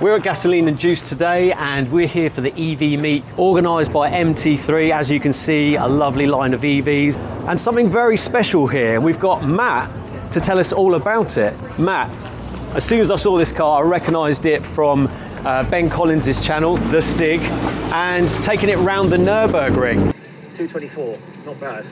We're at Gasoline and Juice today, and we're here for the EV meet organised by MT3. As you can see, a lovely line of EVs and something very special here. We've got Matt to tell us all about it. Matt, as soon as I saw this car, I recognised it from Ben Collins' channel, The Stig, and taking it round the Nürburgring. 224, not bad.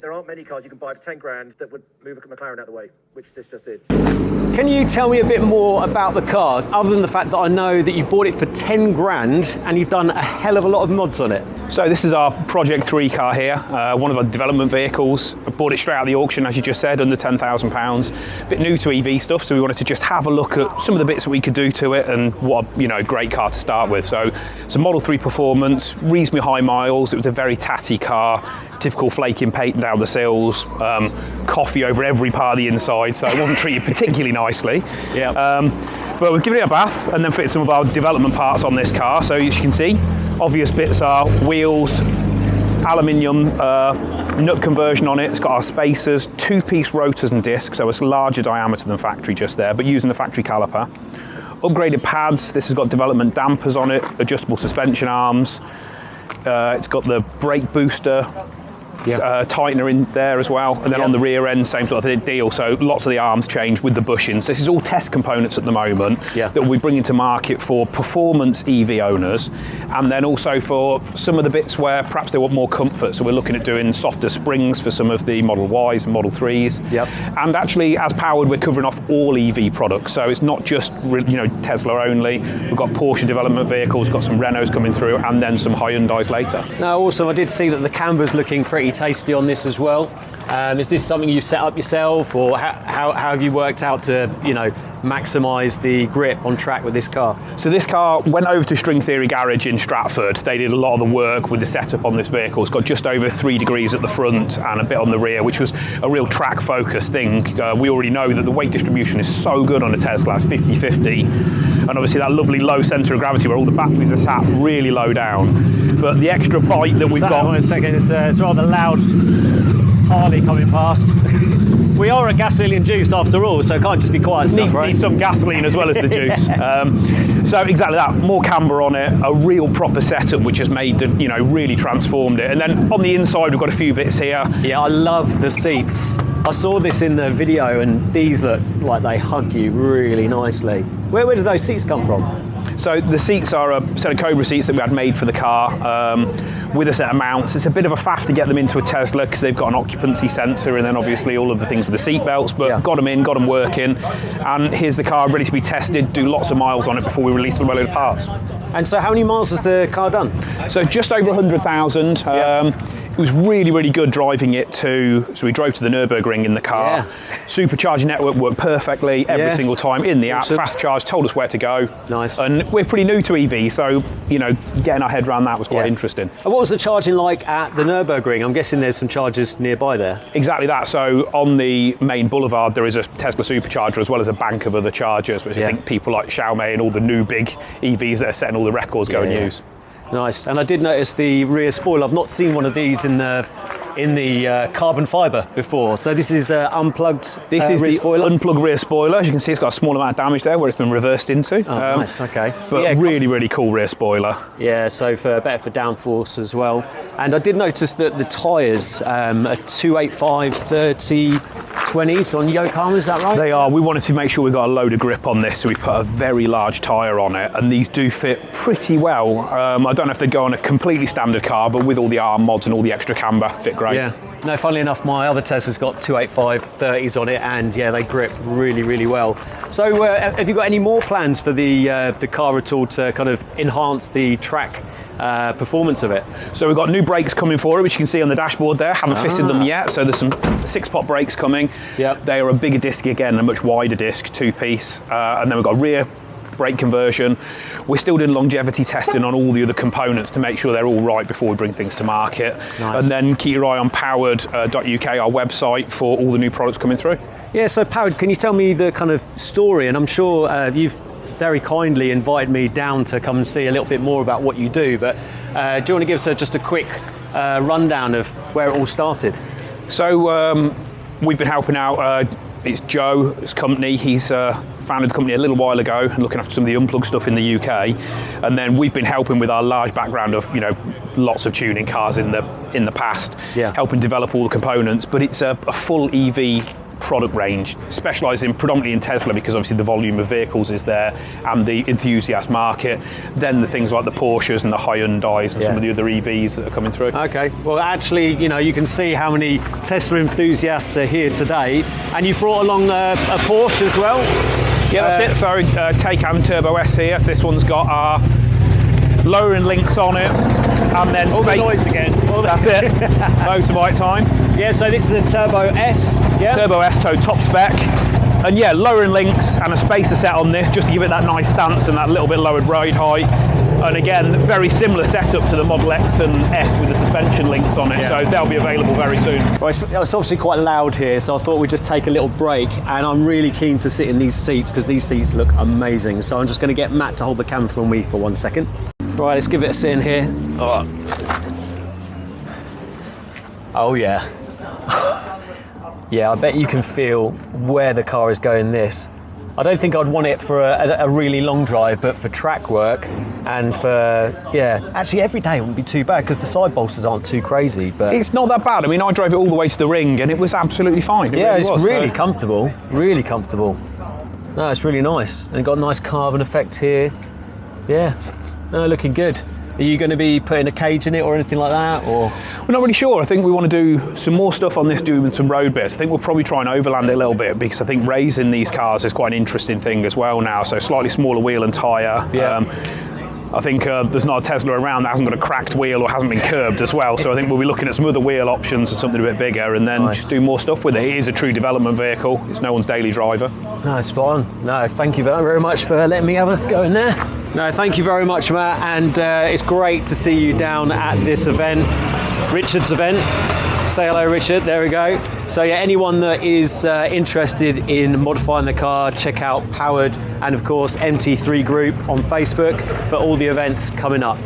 There aren't many cars you can buy for 10 grand that would move a McLaren out of the way, which this just did. Can you tell me a bit more about the car, other than the fact that I know that you bought it for 10 grand and you've done a hell of a lot of mods on it? So this is our Project 3 car here, one of our development vehicles. I bought it straight out of the auction, as you just said, under £10,000. A bit new to EV stuff, so we wanted to just have a look at some of the bits that we could do to it, and what a great car to start with. So it's a Model 3 performance, reasonably high miles. It was a very tatty car, typical flaking paint down the sills, coffee over every part of the inside, so it wasn't treated particularly nicely. Yeah. But we've given it a bath and then fitted some of our development parts on this car. So as you can see, obvious bits are wheels, aluminium nut conversion on it. It's got our spacers, two-piece rotors and discs, so it's larger diameter than factory just there, but using the factory caliper. Upgraded pads. This has got development dampers on it, adjustable suspension arms. It's got the brake booster, tightener in there as well, and then on the rear end, same sort of deal. So lots of the arms changed with the bushings. This is all test components at the moment that we're bringing to market for performance EV owners, and then also for some of the bits where perhaps they want more comfort. So we're looking at doing softer springs for some of the Model Ys and Model 3s. And actually, as powered, we're covering off all EV products. So it's not just Tesla only. We've got Porsche development vehicles, got some Renaults coming through, and then some Hyundais later. Now, also, I did see that the camber's looking pretty tasty on this as well. Is this something you've set up yourself, or how have you worked out to maximise the grip on track with this car? So this car went over to String Theory Garage in Stratford. They did a lot of the work with the setup on this vehicle. It's got just over 3 degrees at the front and a bit on the rear, which was a real track focused thing. We already know that the weight distribution is so good on a Tesla, it's 50-50. And obviously that lovely low centre of gravity where all the batteries are sat really low down. But the extra bite that we've got... Hold on a second, it's rather loud Harley coming past. We are at Gasoline and Juice after all, so it can't just be quiet stuff, right? Need some gasoline as well as the juice. So exactly that, more camber on it, a real proper setup which has made the, really transformed it. And then on the inside we've got a few bits here. Yeah, I love the seats. I saw this in the video and these look like they hug you really nicely. Where did those seats come from? So the seats are a set of Cobra seats that we had made for the car with a set of mounts. It's a bit of a faff to get them into a Tesla because they've got an occupancy sensor and then obviously all of the things with the seat belts, but got them in, got them working, and here's the car ready to be tested, do lots of miles on it before we release the load of parts. And so how many miles has the car done? So just over 100,000. It was really, really good driving it so we drove to the Nürburgring in the car. Supercharging network worked perfectly every single time in the app. Fast charge, told us where to go. Nice. And we're pretty new to EV, so, getting our head around that was quite interesting. And what was the charging like at the Nürburgring? I'm guessing there's some chargers nearby there. Exactly that. So on the main boulevard, there is a Tesla supercharger as well as a bank of other chargers, which I think people like Xiaomi and all the new big EVs that are setting all the records go and use. Nice, and I did notice the rear spoiler. I've not seen one of these in the carbon fibre before. So this is unplugged. This is rear the spoiler. Unplugged rear spoiler. As you can see, it's got a small amount of damage there where it's been reversed into. Oh, nice. Okay, but really, really cool rear spoiler. Yeah, so better for downforce as well. And I did notice that the tyres are 285 30 20s on Yokohama. Is that right? They are. We wanted to make sure we got a load of grip on this, so we put a very large tyre on it, and these do fit pretty well. I don't know if they go on a completely standard car, but with all the arm mods and all the extra camber, fit great. Yeah. No, funnily enough, my other Tesla's got 285 30s on it, and they grip really, really well. So have you got any more plans for the car at all to kind of enhance the track performance of it? So we've got new brakes coming for it, which you can see on the dashboard there. Haven't fitted them yet, so there's some 6-pot brakes coming. They are a bigger disc again, a much wider disc, 2-piece. And then we've got rear brake conversion. We're still doing longevity testing on all the other components to make sure they're all right before we bring things to market. Nice. And then keep your eye on PWRD.uk, our website, for all the new products coming through. Yeah, so PWRD, can you tell me the kind of story? And I'm sure you've very kindly invited me down to come and see a little bit more about what you do, but do you want to give us just a quick rundown of where it all started? So we've been helping out, it's Joe's company. He's founded the company a little while ago and looking after some of the unplugged stuff in the UK. And then we've been helping with our large background of, lots of tuning cars in the past, helping develop all the components. But it's a full EV product range, specialising predominantly in Tesla because obviously the volume of vehicles is there and the enthusiast market, then the things like the Porsches and the Hyundais and some of the other EVs that are coming through. Okay, well actually, you can see how many Tesla enthusiasts are here today, and you've brought along a Porsche as well. Yeah, that's it. So Taycan Turbo S here. So this one's got our lowering links on it, and then all the noise again. That's it. Motorbike time. Yeah, so this is a Turbo S. Yeah. Turbo S tow top spec. And yeah, lowering links and a spacer set on this just to give it that nice stance and that little bit lowered ride height. And again, very similar setup to the Model X and S with the suspension links on it, so they'll be available very soon. Well, it's obviously quite loud here, so I thought we'd just take a little break, and I'm really keen to sit in these seats because these seats look amazing. So I'm just going to get Matt to hold the camera for me for 1 second. Right, let's give it a sit in here. Oh yeah. Yeah, I bet you can feel where the car is going this. I don't think I'd want it for a really long drive, but for track work and for, actually every day it wouldn't be too bad because the side bolsters aren't too crazy. But it's not that bad. I mean, I drove it all the way to the ring and it was absolutely fine. It's really comfortable, really comfortable. No, it's really nice. And got a nice carbon effect here. Yeah, no, looking good. Are you going to be putting a cage in it or anything like that? Or we're not really sure. I think we want to do some more stuff on this, doing some road bits. I think we'll probably try and overland it a little bit because I think raising these cars is quite an interesting thing as well now. So slightly smaller wheel and tyre. Yeah. I think there's not a Tesla around that hasn't got a cracked wheel or hasn't been curbed as well. So I think we'll be looking at some other wheel options and something a bit bigger, and then just do more stuff with it. It is a true development vehicle. It's no one's daily driver. No, spot on. No, thank you very much for letting me have a go in there. No, thank you very much, Matt. And it's great to see you down at this event, Richard's event. Say hello, Richard. There we go. So yeah, anyone that is interested in modifying the car, check out Powered and of course MT3 Group on Facebook for all the events coming up.